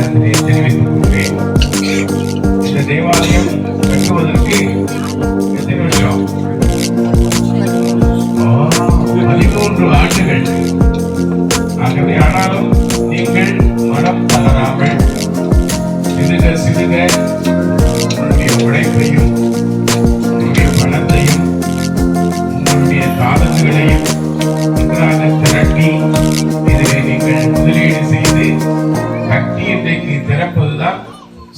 நேரத்திலே தெரிவித்துக் கொள்கிறேன். இந்த தேவாலயம் கட்டுவதற்கு எத்தனை வருஷம்? 13 ஆண்டுகள். ஆகவே ஆனாலும் நீங்கள் மனம் தளராமல் சிறுக சிறுக உங்களுடைய உழைப்பையும் உங்களுடைய பணத்தையும் உங்களுடைய தாளங்களையும் ஒன்றாக திரட்டி இதிலே நீங்கள் முதலீடு செய்து கட்டி இன்றைக்கு திறப்பதுதான்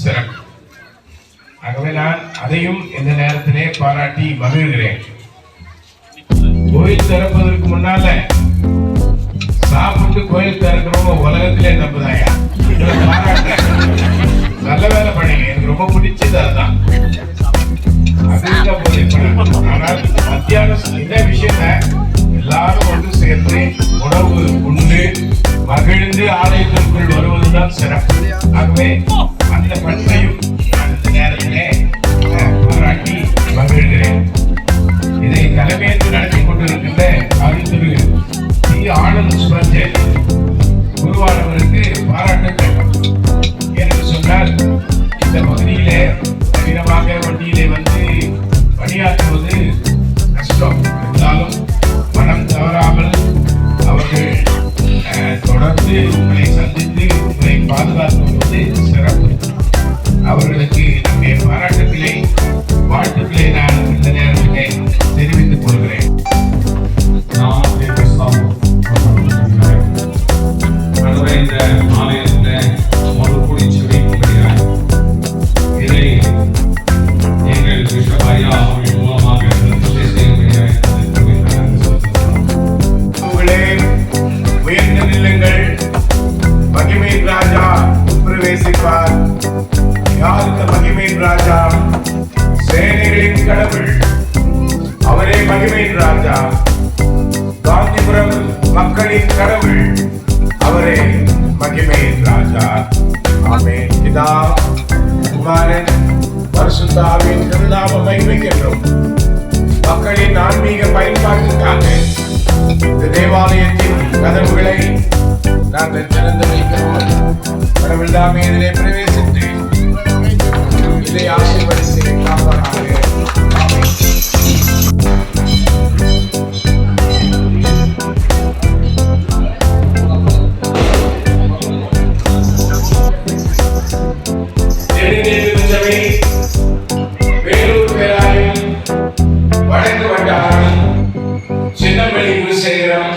சிறப்பு. ஆகவே நான் அதையும் இந்த நேரத்திலே பாராட்டி மகிழ்கிறேன். கோயில் திறப்பதற்கு முன்னால சாப்பிட்டு கோயில் திறக்கிறவங்க உலகத்திலே தப்புதாயா. நல்ல வேலை பண்ணீங்க, எனக்கு ரொம்ப பிடிச்சது அதுதான். ஆனால் மத்தியானம் இந்த விஷயத்த எல்லாரும் ஒன்று சேர்ந்து உணவு உண்டு மகிழ்ந்து ஆலயத்திற்குள் வருவதுதான் சிறப்பு. ஆகவே அந்த பற்றையும் அந்த நேரத்திலே பாராட்டி மகிழ்கிறேன். இதை தலைமையேற்று நடத்தி கொண்டிருக்கின்ற திரு சி. ஆனந்த் சுரஞ்சன் குருவானவருக்கு பாராட்டுக்கள். என்று சொன்னால் இந்த பகுதியிலே கடினமாக வண்டியிலே வந்து பணியாற்றுவது கஷ்டம். இருந்தாலும் மனம் தவறாமல் அவர்கள் தொடர்ந்து உங்களை சந்தித்து உங்களை பாதுகாத்துவது சிறப்பு. அவர்களுக்கு நம்முடைய பாராட்டுக்களை வாழ்த்துக்களை நான் இந்த நேரத்திலே தெரிவித்துக் கொள்கிறேன். உயர்ந்த நிலங்கள் மகிமையின் ராஜா பிரவேசிப்பார். யார் இந்த மகிமையின் ராஜா? சேனைகளின் கடவுள், அவரே மகிமையின் ராஜா. காந்திபுரம் மக்களின் கடவுள், அவரே மகிமையின் ராஜா. ஆமென். பிதா குமாரன் பரிசுத்த ஆவியின் திருநாமம் மகிமைக்கின்றோம். மக்களின் ஆன்மீக பயன்பாட்டுக்காக இந்த தேவாலயத்தின் கதவுகளை நாங்கள் திறந்து வைக்கிறோம். கடவுள் தாமே இதிலே பிரவேசித்து இதை ஆசீர்வதித்து காப்பாராக. வேலூர் பேராயம், வடக்கு வட்டாரம், சின்னமணி குருசேகரம்,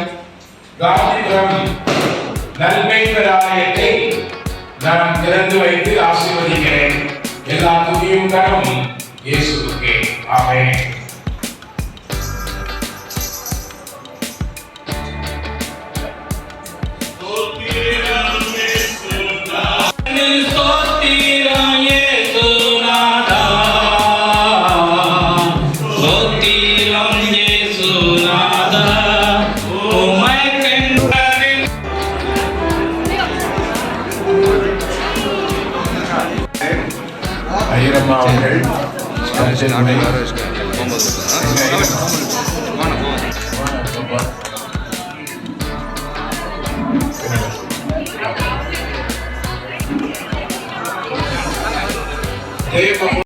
காந்திபுரம் நன்மை பேராலயத்தை நான் திறந்து வைத்து ஆசீர்வதிக்கிறேன். எல்லா துதியும் கனமும் இயேசுவுக்கே. ஆமென். ஐயரம்மா அவர்கள்